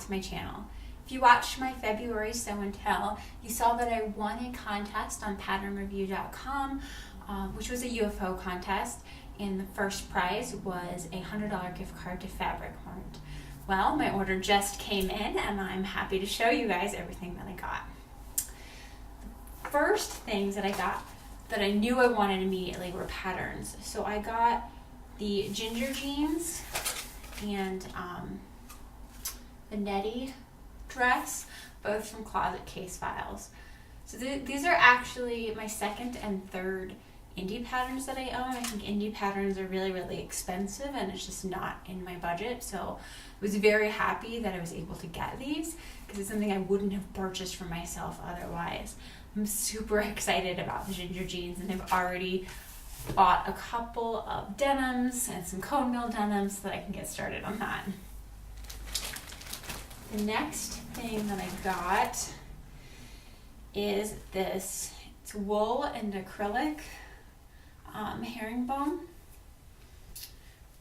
to my channel. If you watched my February Sew and Tell, you saw that I won a contest on patternreview.com, which was a UFO contest, and the first prize was a $100 gift card to Fabric Mart. Well, my order just came in, and I'm happy to show you guys everything that I got. The first things that I got that I knew I wanted immediately were patterns. So I got the ginger jeans and the Nettie dress, both from Closet Case Files. So these are actually my second and third indie patterns that I own. I think indie patterns are really, really expensive, and it's just not in my budget. So I was very happy that I was able to get these, because it's something I wouldn't have purchased for myself otherwise. I'm super excited about the ginger jeans, and I've already bought a couple of denims and some cone mill denims so that I can get started on that. The next thing that I got is this. It's wool and acrylic herringbone.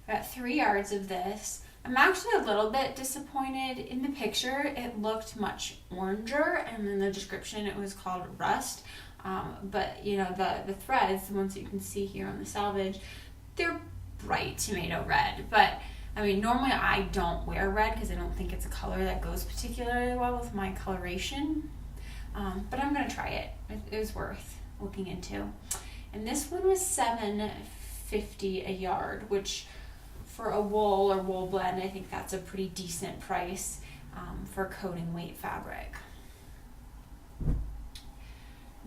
I got 3 yards of this. I'm actually a little bit disappointed. In the picture, it looked much oranger, and in the description, it was called rust. But you know, the threads, the ones that you can see here on the selvage, they're bright tomato red. But I mean, normally I don't wear red because I don't think it's a color that goes particularly well with my coloration. But I'm gonna try it. It was worth looking into. And this one was $7.50 a yard, which for a wool or wool blend, I think that's a pretty decent price for coating weight fabric.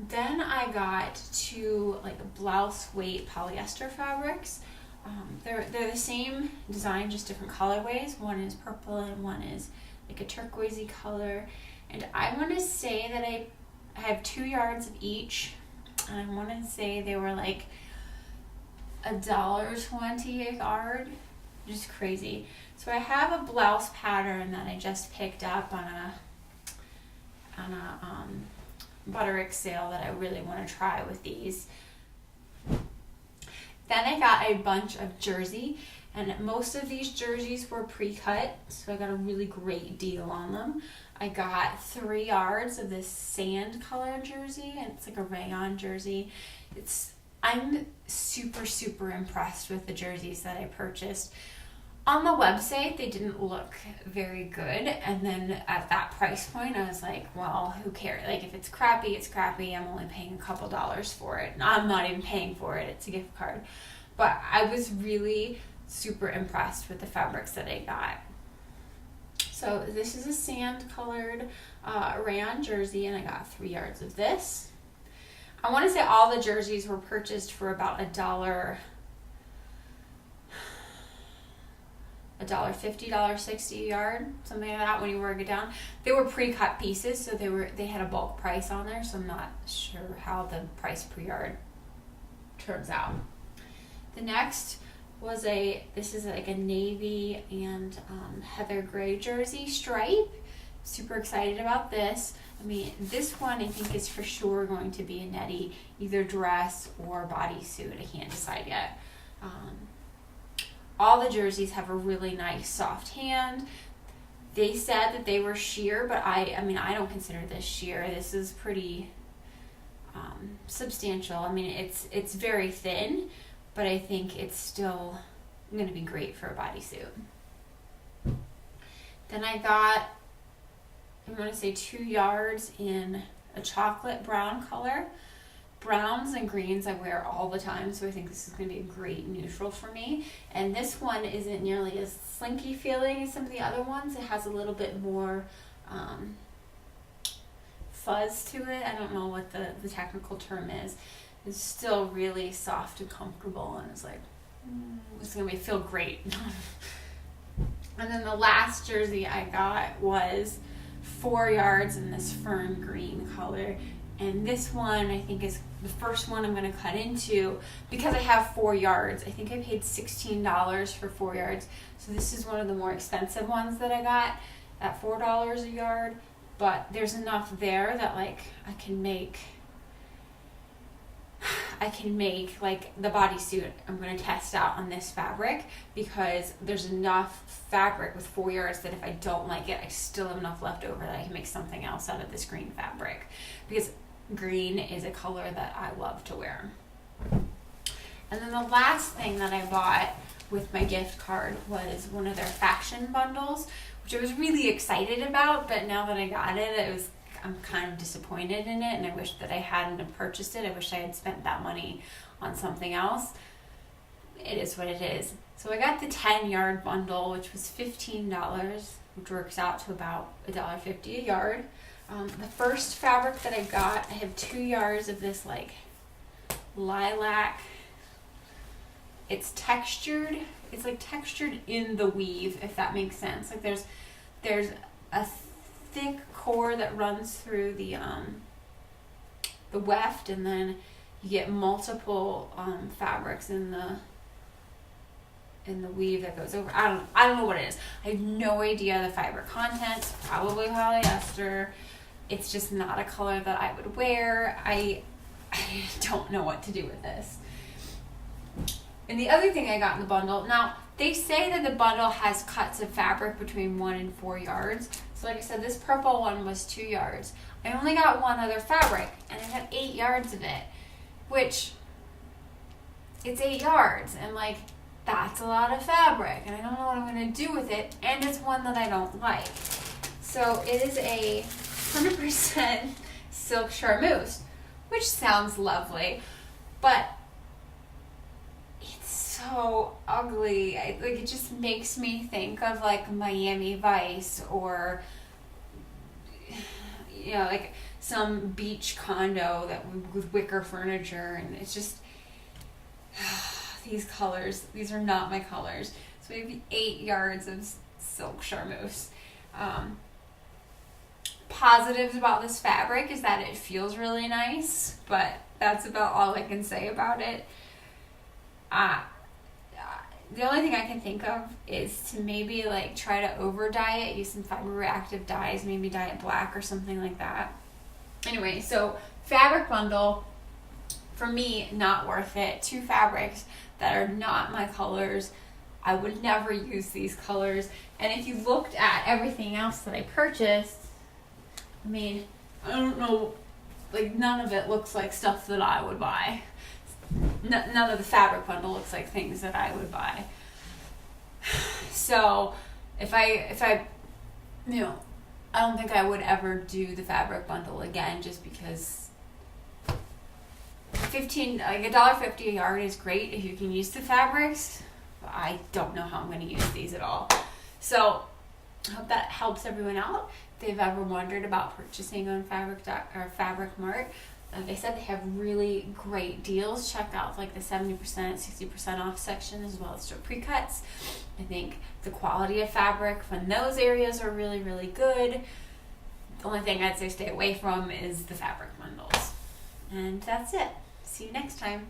Then I got 2 like Blouseweight polyester fabrics. They're the same design, just different colorways. One is purple and one is like a turquoisey color. And I want to say that I have 2 yards of each. And I want to say they were like $1.20 a yard. Just crazy. So I have a blouse pattern that I just picked up on a Butterick sale that I really want to try with these. Then I got a bunch of jersey, and most of these jerseys were pre-cut, so I got a really great deal on them. I got 3 yards of this sand color jersey, and it's like a rayon jersey. I'm super, super impressed with the jerseys that I purchased. On the website, they didn't look very good, and then at that price point, I was like, well, who cares? Like, if it's crappy, it's crappy. I'm only paying a couple dollars for it. I'm not even paying for it. It's a gift card. But I was really super impressed with the fabrics that I got. So this is a sand-colored rayon jersey, and I got 3 yards of this. I want to say all the jerseys were purchased for about $1.50, $1.60 a yard, something like that when you work it down. They were pre-cut pieces, so they had a bulk price on there, so I'm not sure how the price per yard turns out. The next was this is like a navy and heather gray jersey stripe. Super excited about this. I mean, this one I think is for sure going to be a Nettie, either dress or bodysuit. I can't decide yet. All the jerseys have a really nice soft hand. They said that they were sheer, but I mean, I don't consider this sheer. This is pretty substantial. I mean, it's very thin, but I think it's still going to be great for a bodysuit. Then I got, I'm going to say 2 yards in a chocolate brown color. Browns and greens I wear all the time, so I think this is going to be a great neutral for me. And this one isn't nearly as slinky feeling as some of the other ones. It has a little bit more fuzz to it. I don't know what the technical term is. It's still really soft and comfortable, and it's like, it's going to feel great. And then the last jersey I got was 4 yards in this fern green color. And this one I think is the first one I'm going to cut into because I have 4 yards. I think I paid $16 for 4 yards. So this is one of the more expensive ones that I got at $4 a yard. But there's enough there that like I can make I can make like the bodysuit I'm going to test out on this fabric, because there's enough fabric with 4 yards that if I don't like it, I still have enough left over that I can make something else out of this green fabric, because green is a color that I love to wear. And then the last thing that I bought with my gift card was one of their fashion bundles, which I was really excited about, but now that I got it, I'm kind of disappointed in it, and I wish that I hadn't purchased it. I wish I had spent that money on something else. It is what it is. So I got the 10-yard bundle, which was $15, which works out to about $1.50 a yard. The first fabric that I got, I have 2 yards of this like lilac. It's textured. It's like textured in the weave, if that makes sense. Like there's a thick core that runs through the weft, and then you get multiple fabrics in the weave that goes over. I don't know what it is. I have no idea the fiber content. Probably polyester. It's just not a color that I would wear. I don't know what to do with this. And the other thing I got in the bundle, now they say that the bundle has cuts of fabric between 1 and 4 yards. So like I said, this purple one was 2 yards. I only got one other fabric, and it had 8 yards of it, which it's 8 yards, and like that's a lot of fabric, and I don't know what I'm going to do with it, and it's one that I don't like. So it is a 100% silk charmuse, which sounds lovely, but it's so ugly. Like, it just makes me think of like Miami Vice, or like some beach condo that with wicker furniture, and it's just these colors. These are not my colors. So maybe 8 yards of silk charmuse. Positives about this fabric is that it feels really nice, but that's about all I can say about it. The only thing I can think of is to maybe like try to over dye it, use some fiber reactive dyes, maybe dye it black or something like that. Anyway, so fabric bundle, for me, not worth it. 2 fabrics that are not my colors. I would never use these colors. And if you looked at everything else that I purchased, I mean, I don't know, like none of it looks like stuff that I would buy. None of the fabric bundle looks like things that I would buy. So if I I don't think I would ever do the fabric bundle again, just because $1.50 a yard is great if you can use the fabrics. But I don't know how I'm going to use these at all. So I hope that helps everyone out. If they've ever wondered about purchasing on Fabric Mart, they said they have really great deals. Check out like the 70%, 60% off section, as well as their pre-cuts. I think the quality of fabric from those areas are really, really good. The only thing I'd say stay away from is the fabric bundles. And that's it. See you next time.